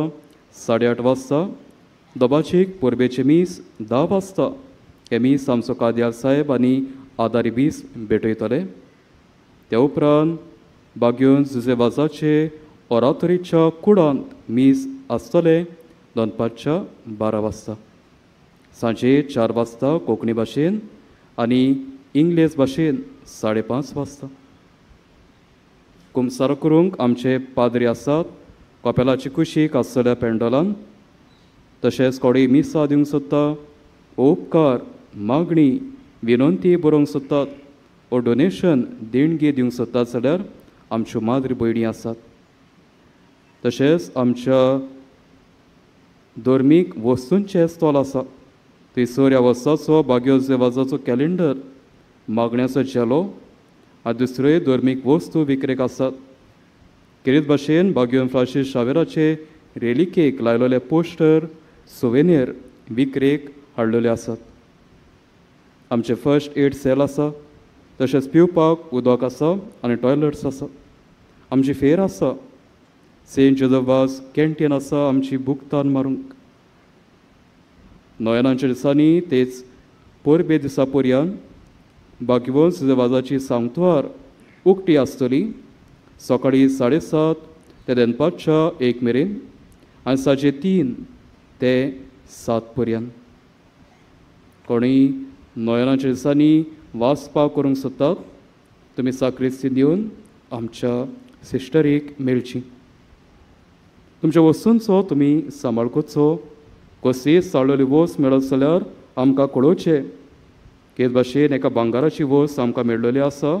8:30 वाजता. दोबाजेक परबेचे मीस 10 वाजता. हे मीस आमचो कार्दियाल साहेब आनी आदारी बीस भेटयतले. त्या उपरांत बागयोन जुजेवाजाचे ओरातरीच्या कुडांत मीस आसतले दनपारच्या 12 वाजता. सांजे 4 वाजता कोंकणी भाशेन आनी इंग्लीश भाशेन 5:30 वाजता. कुमसार करूंक आमचे पाद्री आसात कपेलाची कुशीक आसतल्या पेंडॉलान. तशेंच कोणी मिसा दिवंक सोदता, उपकार, मागणी, विनंती बरोवंक सोदतात ओ डोनेशन देणगी दिवंक सोदतात जाल्यार आमच्यो माद्री भयणी आसात. तशेंच आमच्या धर्मीक वस्तूंचे स्टॉल आसा. थंयसर ह्या वर्साचो बागयो जेवाजाचो कॅलेंडर, मागण्याचो जेलो आनी दुसऱ्योय धर्मीक वस्तू विक्रेक आसात. खेरीत भाशेन बागयोन फ्रांसीस शावेराचे रेलिकेक लायलेले पोस्टर, सोवेनियर विक्रेक हाडलेले आसात. आमचे फर्स्ट एड सेल आसा. तशेंच पिवपाक उदक आसा आनी टॉयलेट्स आसा. आमची फेर आसा. सेंट जोझफास कॅन्टीन आसा आमची बुकतान मारूंक. नोयनांच्या दिसांनी तेच परबे दिसा पर्यंत बागीवंस वाजाची सांगतवार उक्ती आसतली सकाळी 7:30 ते दनपारच्या 1 मेरेन आनी सांजे 3 ते 7 पर्यंत. कोणीय नोयनांच्या दिसांनी वाचपाव करूंक सोदतात तुमी साक्रिस्तीन येवन आमच्या सिस्टरीक मेळची. तुमच्या वस्तूंचो तुमी सांबाळ करचो. कसलीय साळलेली वस्त मेळत जाल्यार आमकां कळोवचें. केद भाशेन एका भांगाराची वस्त आमकां मेळ्ळेली आसा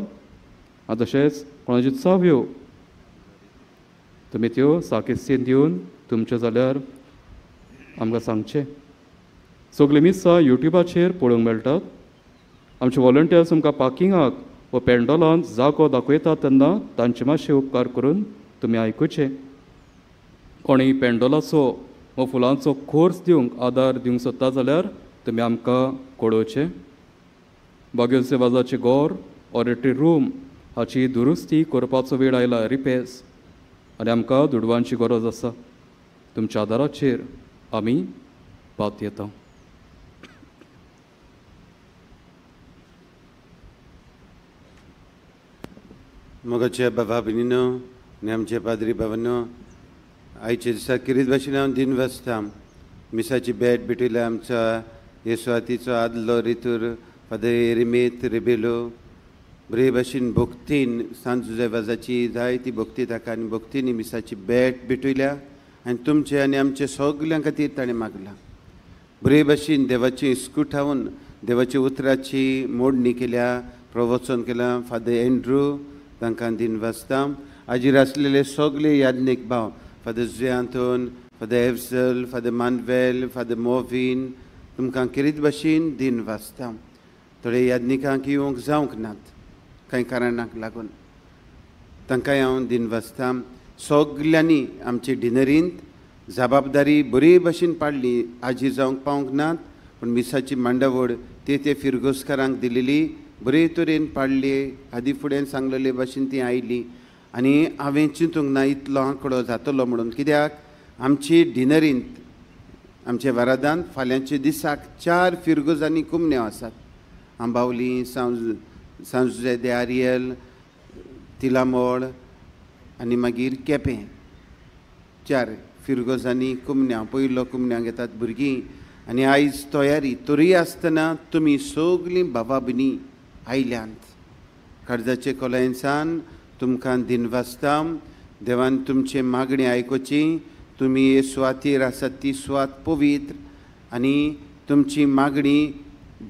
आनी तशेंच कोणाच्यो चाव्यो तुमी त्यो साक्रिस्तीन दिवन तुमच्यो जाल्यार आमकां सांगचें. सगळीं मिसां युट्यूबाचेर पळोवंक मेळटात. आमचे वॉलंटियर्स तुमकां पार्किंगाक वा पेंडॉलांत जागो दाखयतात तेन्ना तांचे मातशे उपकार करून तुमी आयकुचें. कोणीय पेंडॉलाचो वा फुलांचो खोर्स दिवंक आदार दिवंक सोदता जाल्यार तुमी आमकां कळोवचें. बागेवचे वाजाचे गोर ऑडिटरी रूम हाची दुरुस्ती करपाचो वेळ आयला रिपेर्स आनी आमकां दुडवांची गरज आसा. तुमच्या आदाराचेर आमी पात येता. मोगाच्या बाबा भयणीनो आनी आमचे पाद्री बाबांनो, आयच्या दिसा किरीत भाशेन हांव दिनवासता मिसाची बॅट भेटयल्या आमच्या येसुवातीचो आदलो रितूर फादर एरिमेत रेबेलो बरे भाशेन भोक्तीन सांजुजे वाजाची जायती भोक्ती ताका आनी भोक्तींनी मिसाची बॅट भेटयल्या आनी तुमचे आनी आमचे सगळ्यां खातीर ताणें मागला. बरे भाशेन देवाची इस्कुटावन देवाच्या उतराची मोडणी केल्या, प्रवचन केलां. फादर एंड्रू तांकां दिनवासता. हाजीर आसलेले सगळे याज्ञीक भाव फादर जुयांतोन, फादर एफ्जल, फादर मानवेल, फादर मोविन तुमकां किरीत भाशेन दिनवासता. थोडे याज्ञिकांक येवंक जावंक नात कांय कारणाक लागून तांकांय हांव दिनवासता. सगल्यांनी आमचे डिनरींत जबाबदारी बरे भाशेन पाडली. हाजीर जावंक पावंक नात पूण मिसाची मांडावळ ते फिरगोसकारांक दिलेली बरे तरेन पाडली. आदी फुडें सांगलेले भाशेन ती आयली आनी हांवें चिंतूंक ना इतलो आंकडो जातलो म्हणून. कित्याक आमची डिनरींत आमच्या वारादांत फाल्यांच्या दिसाक 4 फिरगोजांनी कुमन्यो आसात. आंबावली, सांजुजे दे आरियल, तिलामोळ आनी मागीर केपें 4 फिरगोजांनी कुमन्या पयलो कुमन्या घेतात भुरगीं. आनी आयज तयारी तरी आसतना तुमी सगळीं भावा भयणी आयल्यांत. काळजाचे कोलायन्सान तुमकां दिनवासता. देवान तुमचे मागणी आयकुची. तुमी हे सुवातेर आसात ती सुवात पवित्र आनी तुमची मागणी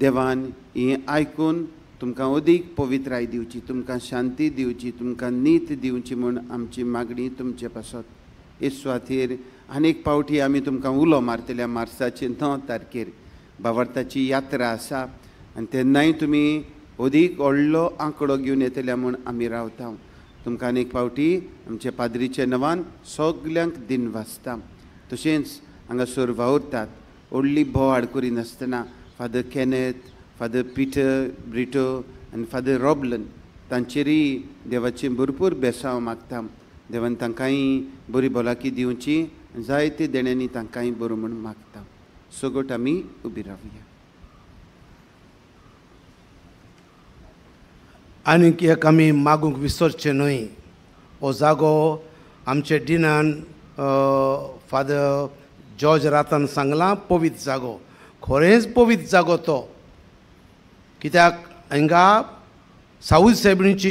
देवान ही आयकून तुमकां अदीक पवित्राय दिवची, तुमकां शांती दिवची, तुमकां नीत दिवची म्हूण आमची मागणी तुमचे पासत. हे सुवातेर आनीक पावटी आमी तुमकां उलो मारतल्या. मार्चाचे 9 तारखेर भावार्थाची यात्रा आसा आनी तेन्नाय तुमी अदीक व्हडलो आंकडो घेवन येतल्या म्हूण आमी रावता. तुमकां आनीक पावटी आमच्या पाद्रीच्या नांवान सगल्यांक दिनवासता. तशेंच हांगासर वावुरतात व्हडली भोवाड करिनासतना फादर केनेथ, फादर पिटर ब्रिटो आनी फादर रॉबलन तांचेरय देवाचें भरपूर बेसांव मागता. देवान तांकांय बरी भलायकी दिवची, जायते देण्यांनी तांकांय बरो म्हूण मागता. सगट आमी उबी रावया. आनीक एक आमी मागूंक विसरचें न्हय. हो जागो आमचे डिनान फादर जॉर्ज रातान सांगलां पवित्र जागो. खरेंच पवित्र जागो तो. कित्याक हिंगा सावथ सेबणीची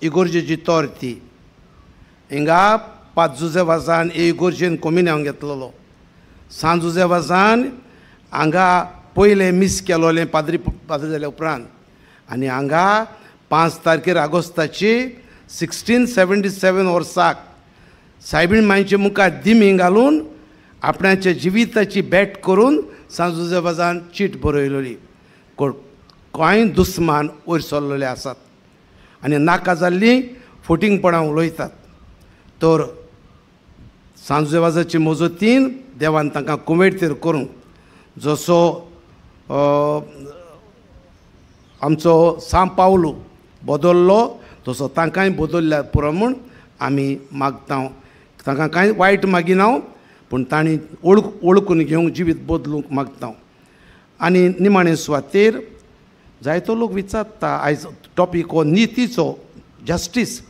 इगोर्जेची तोर ती. हिंगा 5 जुजेवासान इगोर्जेन कोमिन्यांव घेतलेलो. सांजुजेवासान हांगा पयलें मीस केलोलें पाद्री जाल्या उपरांत आनी हांगा 5 तारखेर आगोस्ताची 1677 वर्साक सायबीण मांयचे मुखार दिमी घालून आपणाच्या जिविताची बॅट करून सांजुजेवासान चीट बरयलोली. कांय दुस्मान वयर सरलेले आसात आनी नाका जाल्लीं फटींगपणां उलयतात. तर सांजुजेवाजाची मजतीन देवान तांकां कुमेडतेर करूंक जसो आमचो सांव पावलो बदल्लो तसो तांकांय बदल्ल्या पुरो म्हूण आमी मागता. तांकां कांय वायट मागिना पूण तांणी वळखून घेवंक जिवीत बदलूंक मागता. आनी निमाणे सुवातेर जायतो लोक विचारता आयज टॉपीक हो नितीचो जस्टीस.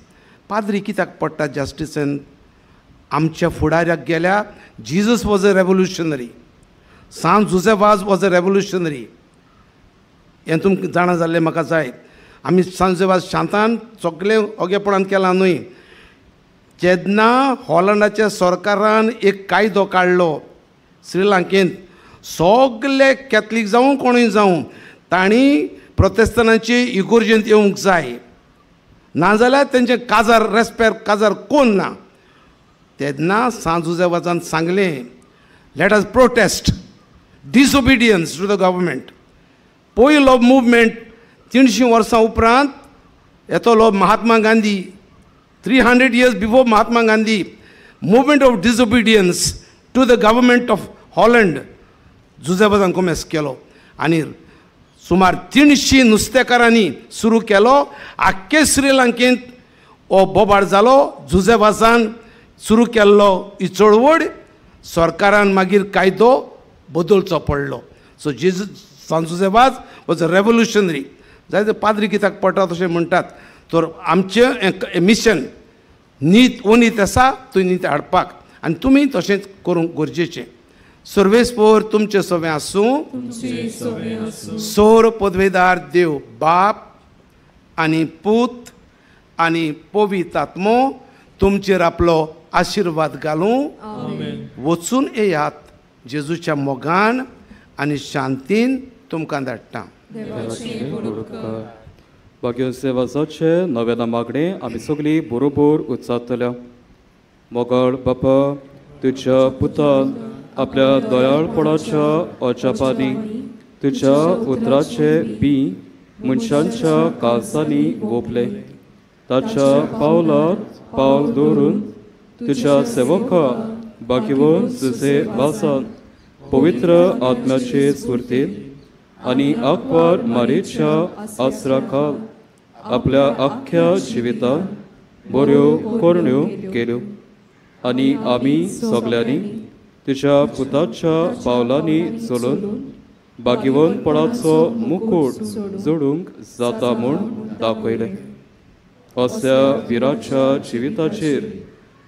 पाद्री कित्याक पडटा जस्टिसेन? आमच्या फुडाऱ्याक गेल्या जिजस वॉज अ रेवोल्युशनरी, सांत जोसेफ वॉज अ रेवोल्युशनरी. हें तुमकां जाणा जाल्लें म्हाका जाय. आमी सांत जोसेफ शांतान सगळें ओगेपणान केलां न्हय. जेन्ना हॉलंडाच्या सरकारान एक कायदो काडलो श्रीलंकेंत, सगळे कॅथलीक जावं कोणूय जावं तांणी प्रोटेस्टंटांची इगोर्जेंत येवंक जाय, नाजाल्यार तेंचें काजार रेस्पेर काजार कोण ना. तेन्ना सांत जोसेफान सांगलें, let us protest disobedience to the government. पयलो मुवमेंट 300 वर्सां उपरांत येतलो Mahatma Gandhi. 300 years before Mahatma Gandhi, movement of disobedience to the government of Holland जोसेफान कोमेस केलो. आनी सुमार 300 नुस्तेकारांनी सुरू केलो. आख्खे श्रीलंकेंत हो बोबाड जालो. जोसेफान सुरू केल्लो ही चळवळ सरकारान मागीर कायदो बदलचो पडलो. सो सांत जोसेफ वॉज अ रेवोल्युशनरी. जायते पाद्री कित्याक पडटा तशें म्हणटात. तर आमचें मिशन नीत ओनीत आसा, थंय नीत हाडपाक, आनी तुमी तशेंच करूंक गरजेचें. सर्वेस्पोर तुमचें सवें आसूं. सोर पदवेदार देव बाप आनी पूत आनी पवित्र आत्मो तुमचेर आपलो आशिर्वाद घालूं. वचून येयात. जेजूच्या मोगान आनी शांतीन तुमकां धाडटा. भाग्य सेवासाचे नव्या नामागणे आमी सगळीं बरोबर उच्चारतल्या. मोगाळ बापा, तुज्या पुतान आपल्या दयाळपणाच्या अजापांनी तुज्या उतराचे बी मनशांच्या काळजांनी ओपले. ताच्या पावलांत पावल दवरून तुज्या सेवका भाग्यवान जोसेफासान पवित्र आत्म्याचे स्फूर्तीन आनी आंकवार मारेच्या आसरा खाल आपल्या आख्ख्या जिवितांत बऱ्यो करण्यो केल्यो. आनी आमी सगळ्यांनी तुज्या पुताच्या पावलांनी चलून भाग्यवानपणाचो मुकुट जोडूंक जाता म्हूण दाखयलें. अशा विराच्या जिविताचेर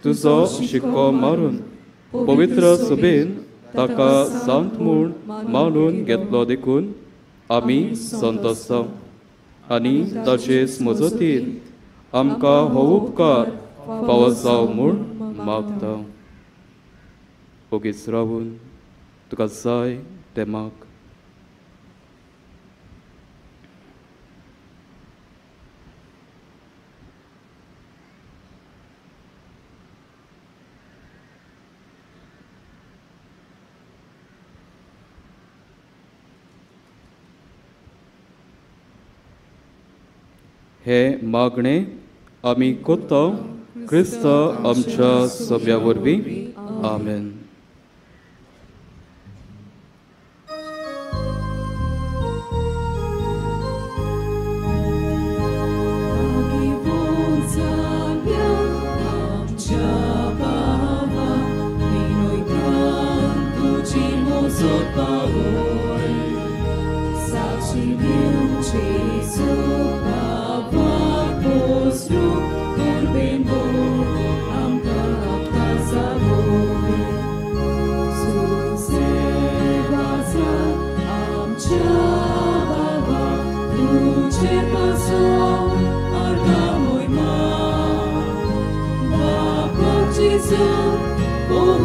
तुजो शिक्को मारून पवित्र सभेन ताका सांत म्हूण मानून घेतलो देखून आमी संतोसा. आनी ताचे मजतीन आमकां हो उपकार फावो जावं म्हूण मागता. ओगीच रावून तुका जाय तें माग. हे मागणे आमी कोत्ता क्रिस्त आमच्या सभ्या वरवीं. आमेन. Oh,